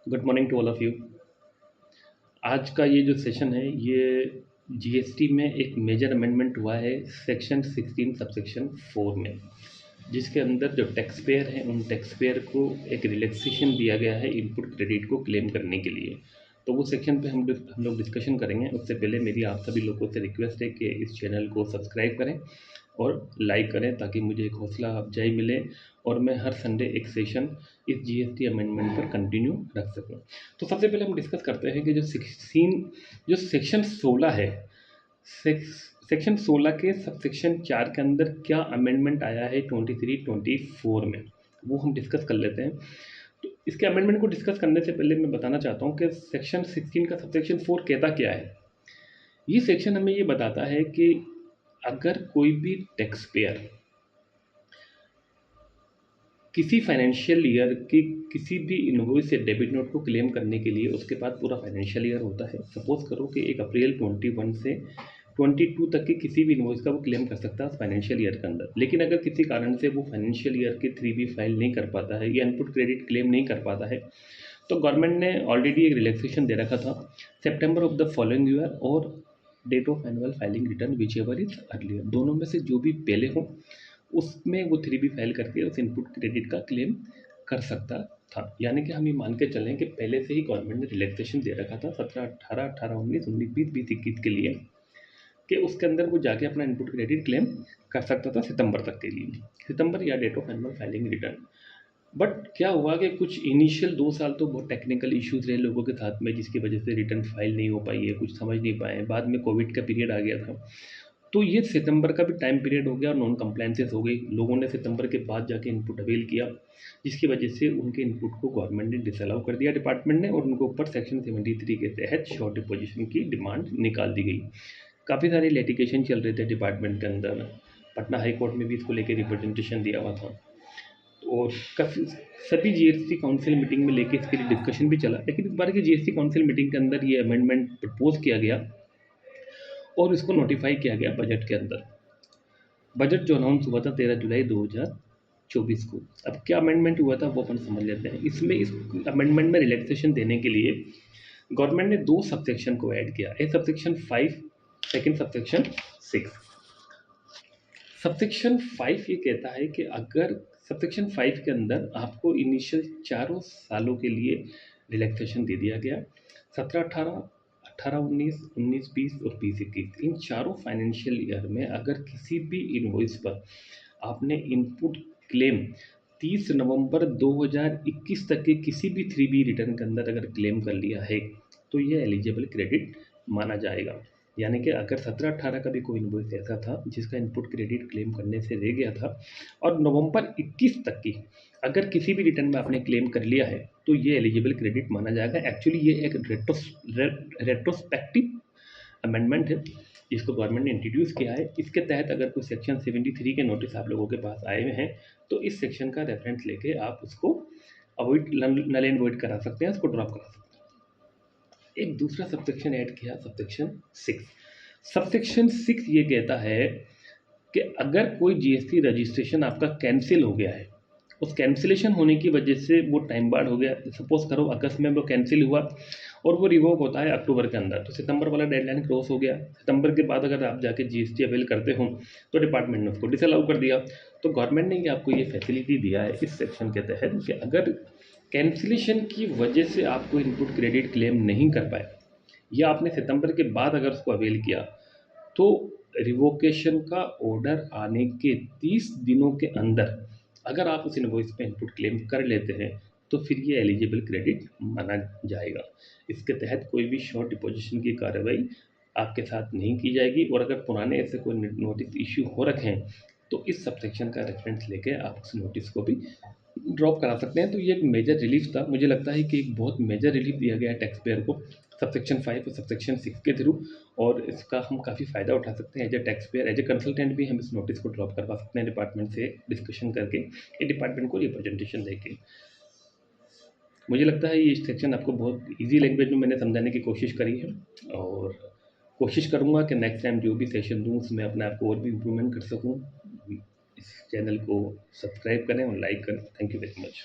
Good morning to all of you. आज का ये जो सेशन है ये जीएसटी में एक मेजर अमेंडमेंट हुआ है सेक्शन 16 सबसेक्शन 4 में, जिसके अंदर जो टैक्स पेयर हैं उन टैक्स पेयर को एक रिलैक्सेशन दिया गया है इनपुट क्रेडिट को क्लेम करने के लिए। तो वो सेक्शन पे हम लोग डिस्कशन करेंगे। उससे पहले मेरी आप सभी लोगों से रिक्वेस्ट है कि इस चैनल को सब्सक्राइब करें और लाइक करें ताकि मुझे एक हौसला अफजाई मिले और मैं हर संडे एक सेशन इस जीएसटी अमेंडमेंट पर कंटिन्यू रख सकूं। तो सबसे पहले हम डिस्कस करते हैं कि जो सेक्शन 16 है, सेक्शन 16 के सबसेक्शन 4 के अंदर क्या अमेंडमेंट आया है 23-24 में, वो हम डिस्कस कर लेते हैं। तो इसके अमेंडमेंट को डिस्कस करने से पहले मैं बताना चाहता हूँ कि सेक्शन 16 का सबसेक्शन 4 कहता क्या है। ये सेक्शन हमें ये बताता है कि अगर कोई भी टैक्स पेयर किसी फाइनेंशियल ईयर की किसी भी इनवॉइस या डेबिट नोट को क्लेम करने के लिए उसके पास पूरा फाइनेंशियल ईयर होता है। सपोज करो कि 1 अप्रैल 21 से 22 तक की किसी भी इनवॉइस का वो क्लेम कर सकता है उस फाइनेंशियल ईयर के अंदर। लेकिन अगर किसी कारण से वो फाइनेंशियल ईयर की 3B फाइल नहीं कर पाता है या इनपुट क्रेडिट क्लेम नहीं कर पाता है, तो गवर्नमेंट ने ऑलरेडी एक रिलैक्सेशन दे रखा था सितंबर ऑफ द फॉलोइंग ईयर और date of annual filing return whichever is earlier, दोनों में से जो भी पहले हो उसमें वो 3B फाइल करके उस इनपुट क्रेडिट का क्लेम कर सकता था। यानी कि हम ये मान के चलें कि पहले से ही गवर्नमेंट ने रिलैक्सेशन दे रखा था 17, 18, 18, 19, 19, 20, 20, 21 के लिए कि उसके अंदर वो जाके अपना इनपुट क्रेडिट क्लेम कर सकता था सितंबर तक के लिए, सितंबर या date of annual filing return. But क्या हुआ कि कुछ इनिशियल 2 साल तो बहुत टेक्निकल इश्यूज रहे लोगों के साथ में, जिसकी वजह से रिटर्न फाइल नहीं हो पाई है, कुछ समझ नहीं पाए। बाद में कोविड का पीरियड आ गया था, तो ये सितंबर का भी टाइम पीरियड हो गया और नॉन कंप्लाइंसेस हो गई। लोगों ने सितंबर के बाद जाके इनपुट अवेल किया, जिसकी वजह से उनके इनपुट को गवर्नमेंट ने डिसअलाउ कर दिया डिपार्टमेंट ने, और उनके ऊपर सेक्शन 73 के तहत शॉर्ट डिपोजिशन की डिमांड निकाल दी गई। काफ़ी सारे लिटिगेशन चल रहे थे डिपार्टमेंट के अंदर, पटना हाई कोर्ट में भी इसको लेकर रिप्रेजेंटेशन दिया हुआ था और काफ़ी सभी जीएसटी काउंसिल मीटिंग में लेके इसके लिए डिस्कशन भी चला। लेकिन इस बार की जीएसटी काउंसिल मीटिंग के अंदर ये अमेंडमेंट प्रपोज किया गया और इसको नोटिफाई किया गया बजट के अंदर। बजट जो अनाउंस हुआ था 13 जुलाई 2024 को। अब क्या अमेंडमेंट हुआ था वो अपन समझ लेते हैं। इसमें इस अमेंडमेंट में रिलैक्सेशन देने के लिए गवर्नमेंट ने 2 सबसेक्शन को ऐड किया, एक सबसेक्शन 5, सेकेंड सबसेक्शन 6। सबसेक्शन 5 ये कहता है कि अगर सबसेक्शन 5 के अंदर आपको इनिशियल 4 सालों के लिए रिलैक्सेशन दे दिया गया, 17, 18, 18, 19, 19, 20 और 20, 21, इन चारों फाइनेंशियल ईयर में अगर किसी भी इनवॉइस पर आपने इनपुट क्लेम 30 नवंबर 2021 तक के किसी भी 3B रिटर्न के अंदर अगर क्लेम कर लिया है तो ये एलिजिबल क्रेडिट माना जाएगा। यानी कि अगर 17-18 का भी कोई इनवॉइस ऐसा था जिसका इनपुट क्रेडिट क्लेम करने से रह गया था और नवंबर 21 तक की अगर किसी भी रिटर्न में आपने क्लेम कर लिया है तो ये एलिजिबल क्रेडिट माना जाएगा। एक्चुअली ये एक रेट्रोस्पेक्टिव अमेंडमेंट है जिसको गवर्नमेंट ने इंट्रोड्यूस किया है। इसके तहत अगर कोई सेक्शन 73 के नोटिस आप लोगों के पास आए हुए हैं तो इस सेक्शन का रेफरेंस लेके आप उसको अवॉइड नल एंड वॉइड करा सकते हैं, उसको ड्रॉप करा सकते हैं। एक दूसरा सबसेक्शन ऐड किया, सबसेक्शन 6। सबसेक्शन 6 ये कहता है कि अगर कोई जीएसटी रजिस्ट्रेशन आपका कैंसिल हो गया है, उस कैंसिलेशन होने की वजह से वो टाइम बार्ड हो गया, सपोज करो अगस्त में वो कैंसिल हुआ और वो रिवोक होता है अक्टूबर के अंदर, तो सितंबर वाला डेडलाइन क्रॉस हो गया। सितंबर के बाद अगर आप जाके जीएसटी अवेल करते हो तो डिपार्टमेंट ने उसको डिसअलाउ कर दिया। तो गवर्नमेंट ने आपको ये फैसिलिटी दिया है इस सेक्शन के तहत कि अगर कैंसिलेशन की वजह से आपको इनपुट क्रेडिट क्लेम नहीं कर पाए या आपने सितंबर के बाद अगर उसको अवेल किया तो रिवोकेशन का ऑर्डर आने के 30 दिनों के अंदर अगर आप उस इनवॉइस पे इनपुट क्लेम कर लेते हैं तो फिर ये एलिजिबल क्रेडिट माना जाएगा। इसके तहत कोई भी शॉर्ट डिपोजिशन की कार्रवाई आपके साथ नहीं की जाएगी और अगर पुराने ऐसे कोई नोटिस इश्यू हो रखे हैं तो इस सबसेक्शन का रेफरेंस लेके आप उस नोटिस को भी ड्रॉप करा सकते हैं। तो ये एक मेजर रिलीफ था, मुझे लगता है कि एक बहुत मेजर रिलीफ दिया गया है टैक्स पेयर को सबसेक्शन 5 और सबसेक्शन 6 के थ्रू, और इसका हम काफ़ी फ़ायदा उठा सकते हैं as a taxpayer. As a consultant भी हम इस नोटिस को ड्रॉप करवा सकते हैं डिपार्टमेंट से डिस्कशन करके, ये डिपार्टमेंट को रिप्रेजेंटेशन देके। मुझे लगता है ये सेक्शन आपको बहुत ईजी लैंग्वेज में मैंने समझाने की कोशिश करी है और कोशिश करूँगा कि नेक्स्ट टाइम जो भी सेशन दूँ उसमें अपने आप को और भी इम्प्रूवमेंट कर सकूँ। इस चैनल को सब्सक्राइब करें और लाइक करें। Thank you very much.